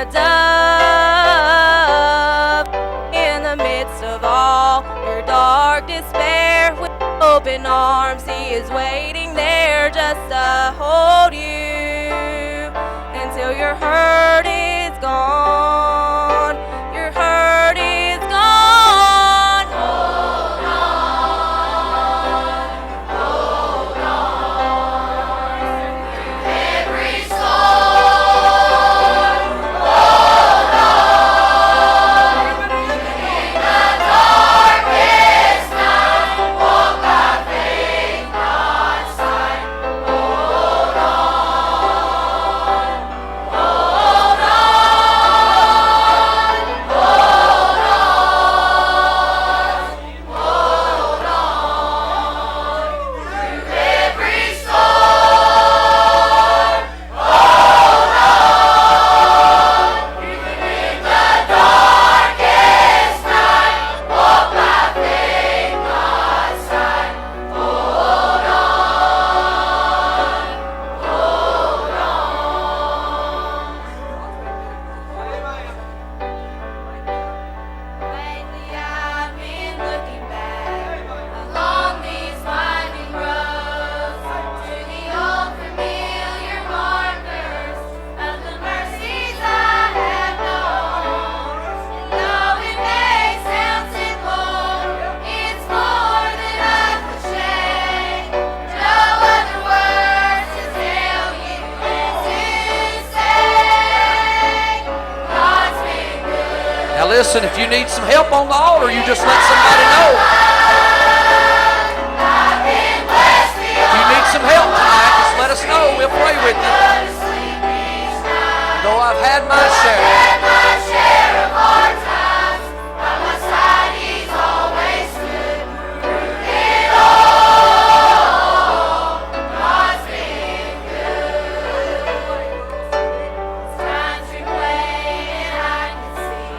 a dove. In the midst of all your dark despair, with open arms he is waiting there just to hold you until your hurt is gone. Your hurt is gone. Hold on, hold on. Every storm, hold on. In the darkest night, walk by faith, not sight. Hold on, hold on, hold on, hold on. Through every storm, hold on. Even in the darkest night, walk by faith, not sight. Hold on, hold on. Lately I've been looking back along these winding roads to the old familiar markers of the mercies I have known. And though it may sound simple, it's more than I could say. No other words to tell you than to say, God's been good. Now listen, if you need some help on the altar, you just let somebody know. I've been blessed If you need some help tonight, just let us know. We'll pray with you. beyond sleep each night. Though I've had my share. Had my share of hard times. By my side, he's always stood through it all. God's been good. Times are playing and I can see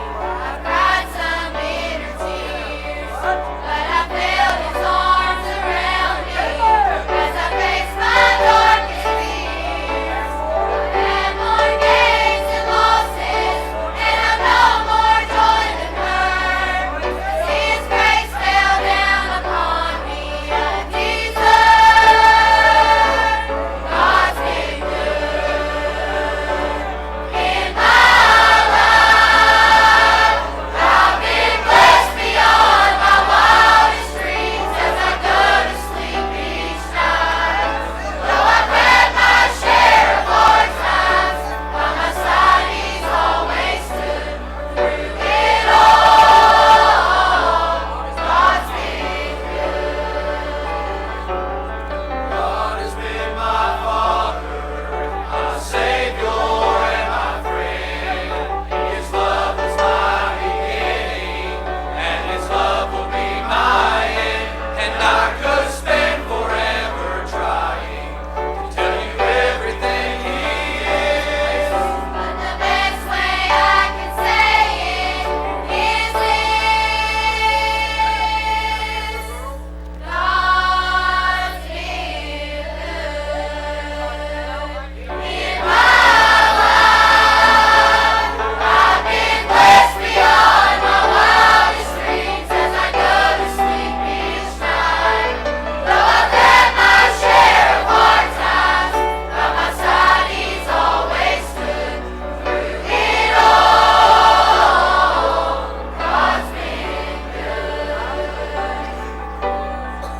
I've cried some bitter tears, but I felt his arms around me as I faced my darkest fears. I had more gains and losses, and I know more joy than hurt. His grace fell down upon me undeserved. God's been good in my life. I've been blessed beyond my wildest dreams as I go to sleep each night. Though I've had my share of hard times, by my side he's always stood through it all. God's been God has been my Father, my Savior, and my friend. His love was my beginning, and His love will be my end. And I could spend forever trying to tell you everything He is. But the best way I can say it is this: God's been good in my life. I've been blessed beyond my wildest dreams as I go to sleep each night. Though I've had my share of hard times, by my side he's always stood through it all. God's been good.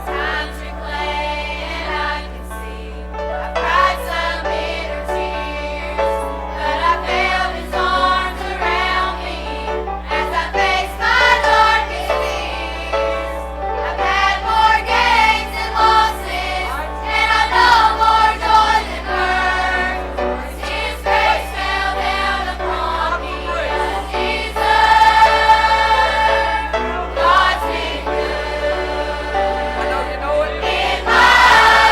Times are clay and I can see I've cried some bitter tears, but I felt his arms around me as I faced my darkest fears. I've had more gains and losses, and I know more joy than hurt. His grace fell down upon me undeserved. God's been good I know you know it. in my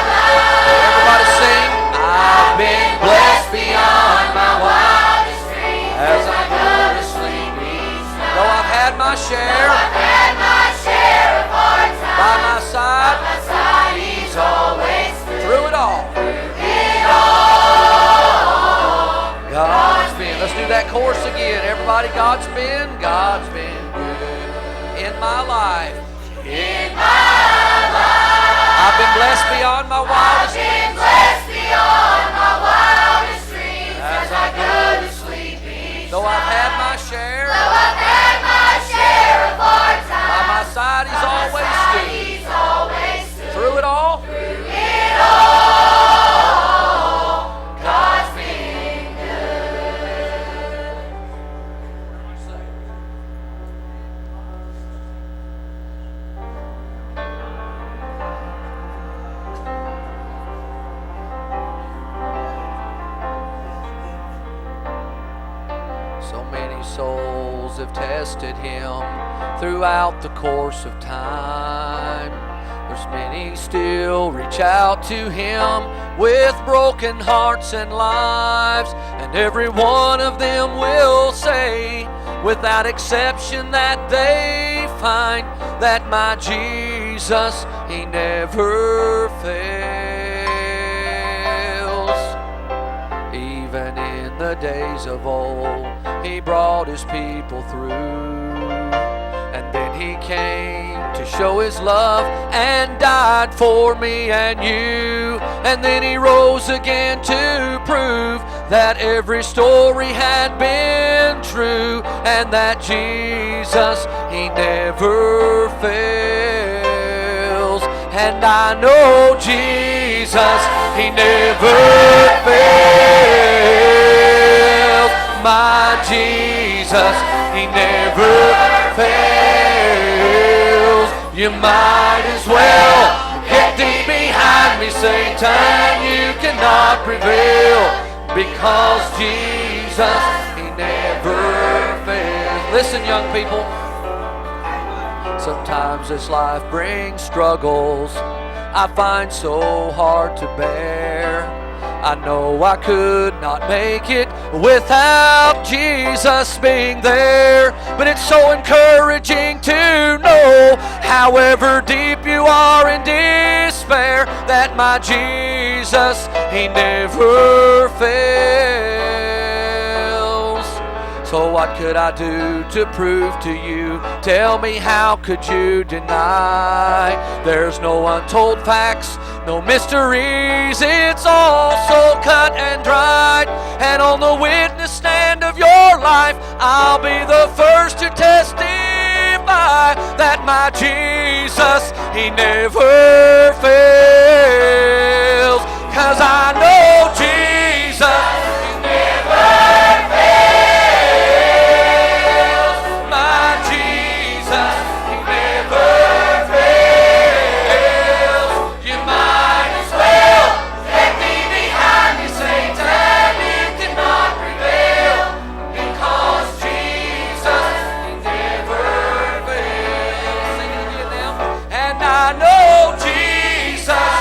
life. Everybody sing. I've been blessed beyond my wildest dreams as I go to sleep. Though I've had my share, I've had my share of hard times. by my side, My side he's always stood through it all. through it all. God's been. Let's do that chorus somebody, God's been good in my life. In my life, I've been blessed beyond my I've wildest been dreams. blessed beyond my wildest dreams as I go to sleep each Though I've had night. my share, Though I've had my share of hard by times, my side He's by my always side stood. He's always stood. Through it all, Through it all, God's been good. so many souls have tested Him throughout the course of time. There's many still reach out to Him with broken hearts and lives, and every one of them will say, without exception, that they find that my Jesus, He never fails. Even in the days of old, He brought His people through. And then He came to show His love and died for me and you. And then He rose again to prove that every story had been true, and that Jesus, He never fails. And I know Jesus, He never fails. My Jesus, He never fails. You might as well get thee behind me, Satan. You cannot prevail, because Jesus, He never fails. Listen, young people. Sometimes this life brings struggles I find so hard to bear. I know I could not make it without Jesus being there. But it's so encouraging to know, however deep you are in despair, that my Jesus, He never fails. So what could I do to prove to you? Tell me, how could you deny? There's no untold facts, no mysteries, it's all so cut and dried. And on the witness stand of your life, I'll be the first to testify that my Jesus, He never fails. 'Cause I know Jesus, He never fails. My Jesus, He never fails. You might as well get thee behind me, Satan. You cannot prevail, because Jesus, He never fails. Sing it again now. And I know Jesus,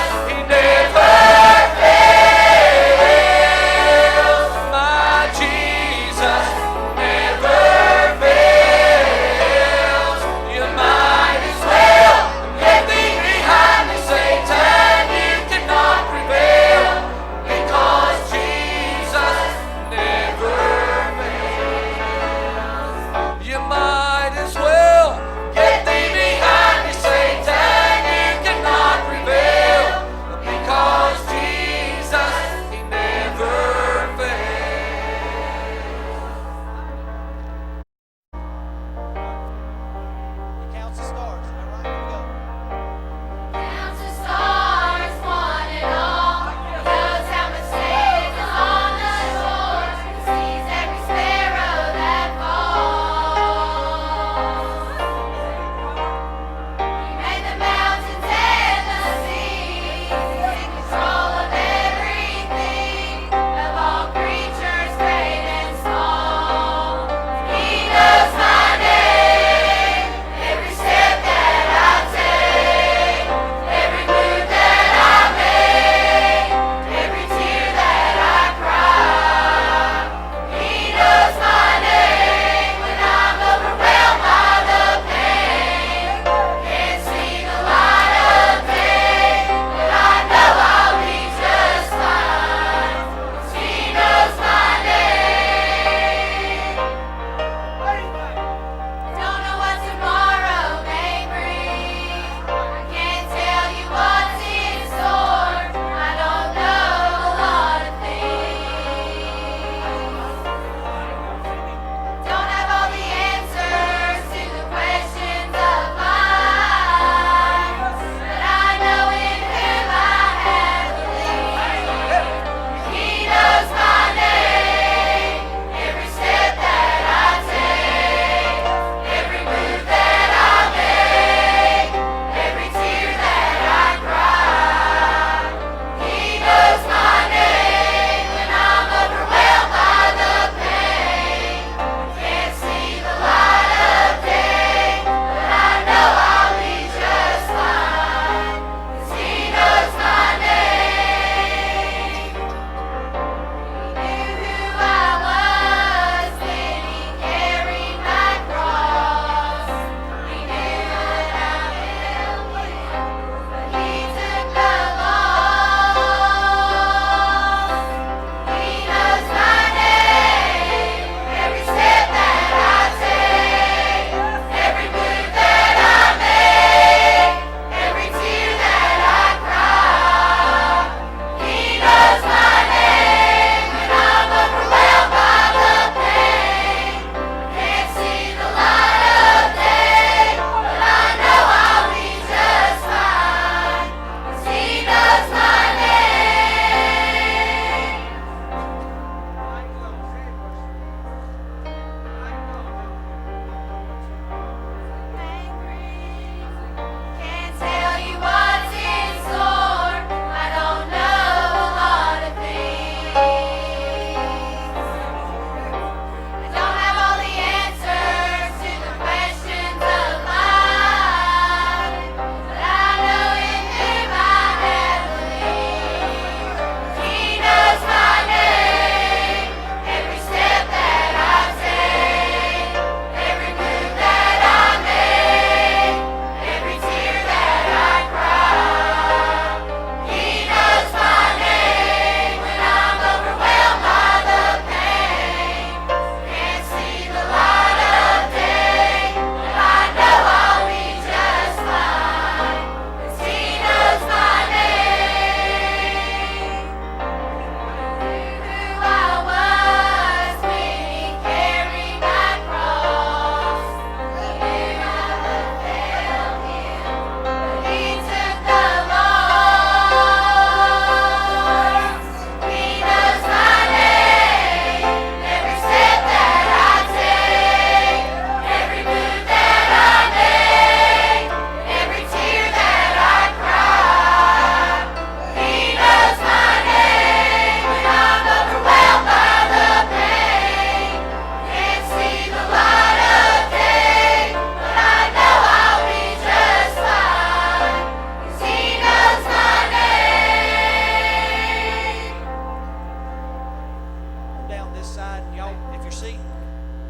come down this side. And y'all, if you're seating,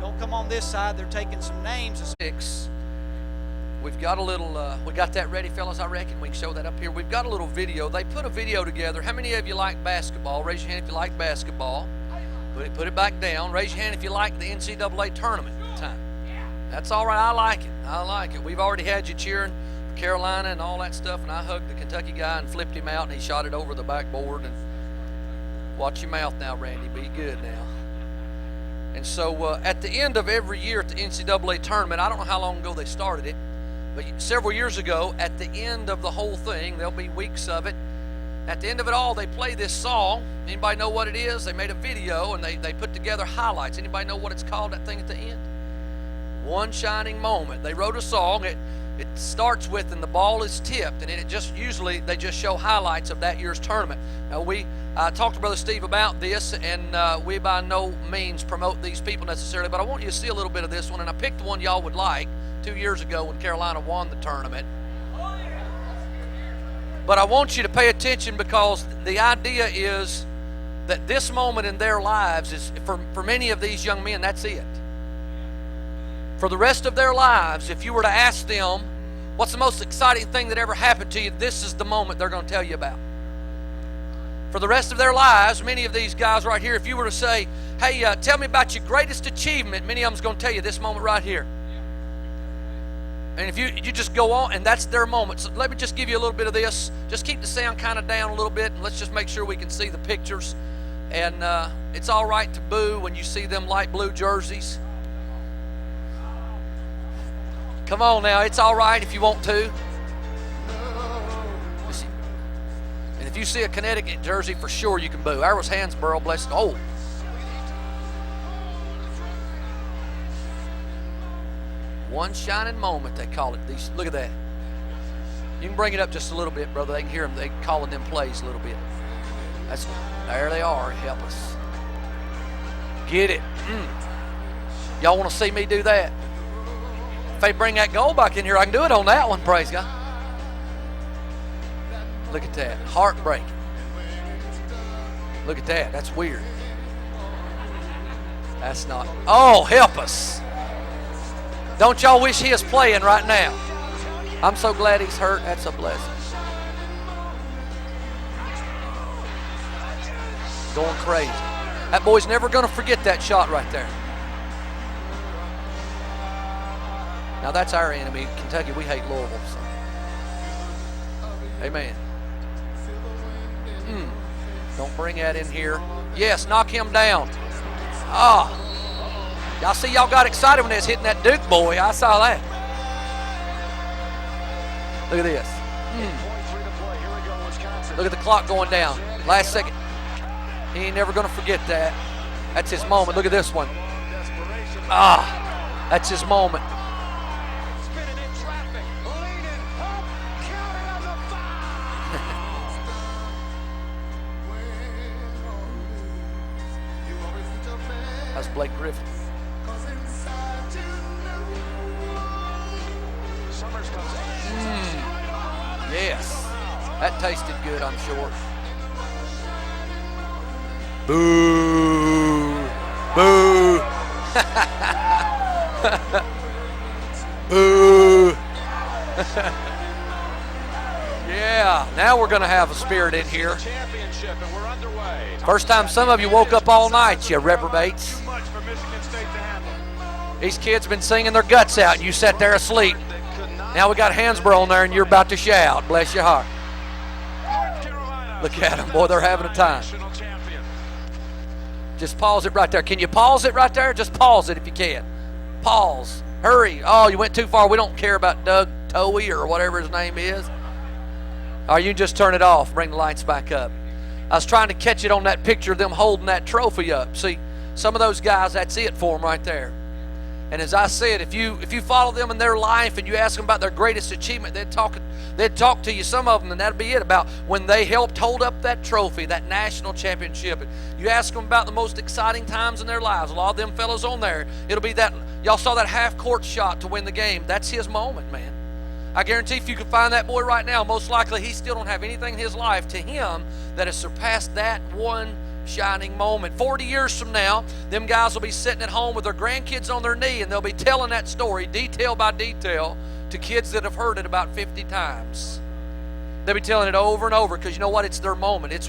don't come on this side. They're taking some names. We've got a little, we got that ready, fellas, I reckon. We can show that up here. We've got a little video. They put a video together. How many of you like basketball? Raise your hand if you like basketball. Put it back down. Raise your hand if you like the NCAA tournament time. That's all right. I like it. I like it. We've already had you cheering for Carolina and all that stuff, and I hugged the Kentucky guy and flipped him out, and he shot it over the backboard. And watch your mouth now, Randy. Be good now. And so at the end of every year at the NCAA tournament, I don't know how long ago they started it, but several years ago, at the end of the whole thing, there'll be weeks of it. At the end of it all, they play this song. Anybody know what it is? They made a video, and they put together highlights. Anybody know what it's called, that thing at the end? One Shining Moment. They wrote a song. It starts with, and the ball is tipped, and it just usually they just show highlights of that year's tournament. Now I talked to Brother Steve about this, and we by no means promote these people necessarily, but I want you to see a little bit of this one, and I picked the one y'all would like 2 years ago when Carolina won the tournament. But I want you to pay attention, because the idea is that this moment in their lives is, for many of these young men, that's it. For the rest of their lives, if you were to ask them, what's the most exciting thing that ever happened to you, this is the moment they're going to tell you about. For the rest of their lives, many of these guys right here, if you were to say, hey, tell me about your greatest achievement, many of them's going to tell you this moment right here. And if you just go on, and that's their moment. So let me just give you a little bit of this. Just keep the sound kind of down a little bit, and let's just make sure we can see the pictures. And it's all right to boo when you see them light blue jerseys. Come on now, it's all right if you want to. And if you see a Connecticut jersey, for sure you can boo. Ours was Hansborough, blessed. Oh. One shining moment, they call it. Look at that. You can bring it up just a little bit, brother. They can hear them. They calling them plays a little bit. There they are. Help us. Get it. Y'all want to see me do that? If they bring that goal back in here, I can do it on that one, praise God. Look at that. Heartbreaking. Look at that. That's weird. That's not. Oh, help us. Don't y'all wish he is playing right now? I'm so glad he's hurt. That's a blessing. Going crazy. That boy's never going to forget that shot right there. Now that's our enemy. Kentucky, we hate Louisville. So. Amen. Don't bring that in here. Yes, knock him down. Y'all see y'all got excited when they was hitting that Duke boy. I saw that. Look at this. Look at the clock going down. Last second. He ain't never going to forget that. That's his moment. Look at this one. That's his moment. That's Blake Griffin. Yes. That tasted good, I'm sure. Boo. Boo. Boo. Yeah, now we're going to have a spirit in here. First time some of you woke up all night, you reprobates. These kids been singing their guts out, and you sat there asleep. Now we got Hansborough on there, and you're about to shout. Bless your heart. Look at them, boy, they're having a time. Just pause it right there. Can you pause it right there? Just pause it if you can. Pause. Hurry. Oh, you went too far. We don't care about Doug Towie or whatever his name is. Or you just turn it off. Bring the lights back up. I was trying to catch it on that picture of them holding that trophy up. See, some of those guys, that's it for them right there. And as I said, if you follow them in their life and you ask them about their greatest achievement, they'd talk to you, some of them, and that'd be it, about when they helped hold up that trophy, that national championship. And you ask them about the most exciting times in their lives. A lot of them fellows on there, it'll be that, y'all saw that half-court shot to win the game. That's his moment, man. I guarantee if you could find that boy right now, most likely he still don't have anything in his life to him that has surpassed that one shining moment. 40 years from now, them guys will be sitting at home with their grandkids on their knee, and they'll be telling that story detail by detail to kids that have heard it about 50 times. They'll be telling it over and over because you know what? It's their moment. It's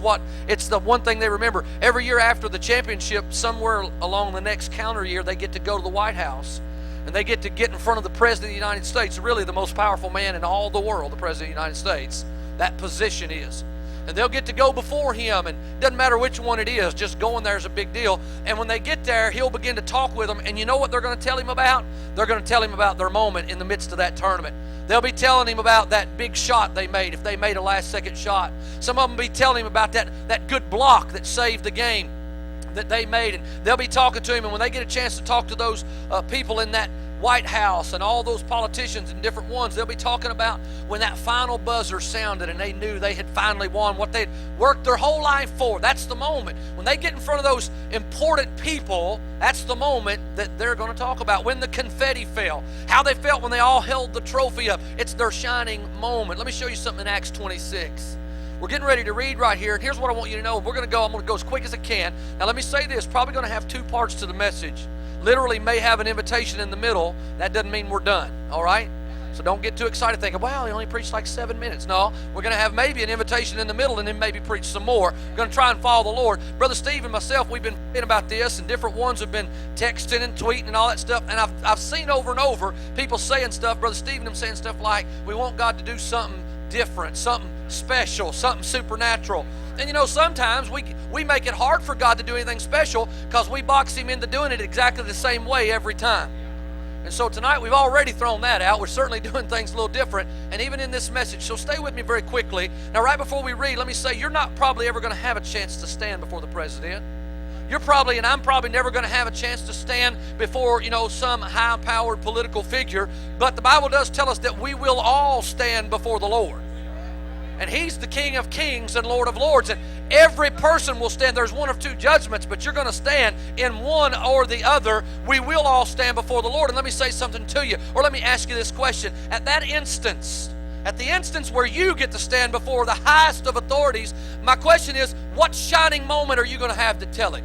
the one thing they remember. Every year after the championship, somewhere along the next calendar year, they get to go to the White House. And they get to get in front of the President of the United States, really the most powerful man in all the world, the President of the United States. That position is. And they'll get to go before him, and it doesn't matter which one it is, just going there is a big deal. And when they get there, he'll begin to talk with them, and you know what they're going to tell him about? They're going to tell him about their moment in the midst of that tournament. They'll be telling him about that big shot they made, if they made a last-second shot. Some of them will be telling him about that good block that saved the game that they made, and they'll be talking to him. And when they get a chance to talk to those people in that White House and all those politicians and different ones, they'll be talking about when that final buzzer sounded and they knew they had finally won what they'd worked their whole life for. That's the moment. When they get in front of those important people, that's the moment that they're going to talk about. When the confetti fell, how they felt when they all held the trophy up. It's their shining moment. Let me show you something in Acts 26. We're getting ready to read right here, and here's what I want you to know. I'm going to go as quick as I can. Now let me say this, probably going to have two parts to the message. Literally may have an invitation in the middle. That doesn't mean we're done, all right? So don't get too excited thinking, wow, he only preached like 7 minutes. No, we're going to have maybe an invitation in the middle and then maybe preach some more. We're going to try and follow the Lord. Brother Steve and myself, we've been praying about this, and different ones have been texting and tweeting and all that stuff. And I've seen over and over people saying stuff, Brother Steve and them saying stuff like, we want God to do something different, something special, something supernatural. And you know, sometimes we make it hard for God to do anything special because we box him into doing it exactly the same way every time. And so tonight we've already thrown that out. We're certainly doing things a little different, and even in this message. So stay with me very quickly. Now right before we read, let me say you're not probably ever going to have a chance to stand before the president. You're probably, and I'm probably never going to have a chance to stand before, some high-powered political figure. But the Bible does tell us that we will all stand before the Lord. And he's the King of Kings and Lord of Lords. And every person will stand. There's one of two judgments, but you're going to stand in one or the other. We will all stand before the Lord. And let me say something to you, or let me ask you this question. At the instance where you get to stand before the highest of authorities, my question is, what shining moment are you going to have to tell him?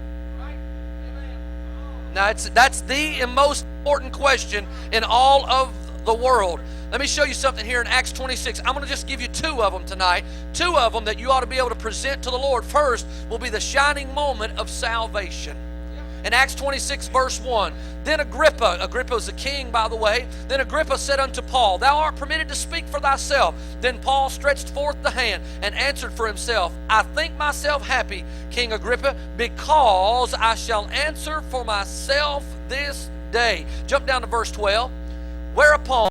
Now, that's the most important question in all of the world. Let me show you something here in Acts 26. I'm going to just give you two of them tonight. Two of them that you ought to be able to present to the Lord. First will be the shining moment of salvation. In Acts 26, verse 1, then Agrippa is the king, by the way, then Agrippa said unto Paul, thou art permitted to speak for thyself. Then Paul stretched forth the hand and answered for himself, I think myself happy, King Agrippa, because I shall answer for myself this day. Jump down to verse 12. Whereupon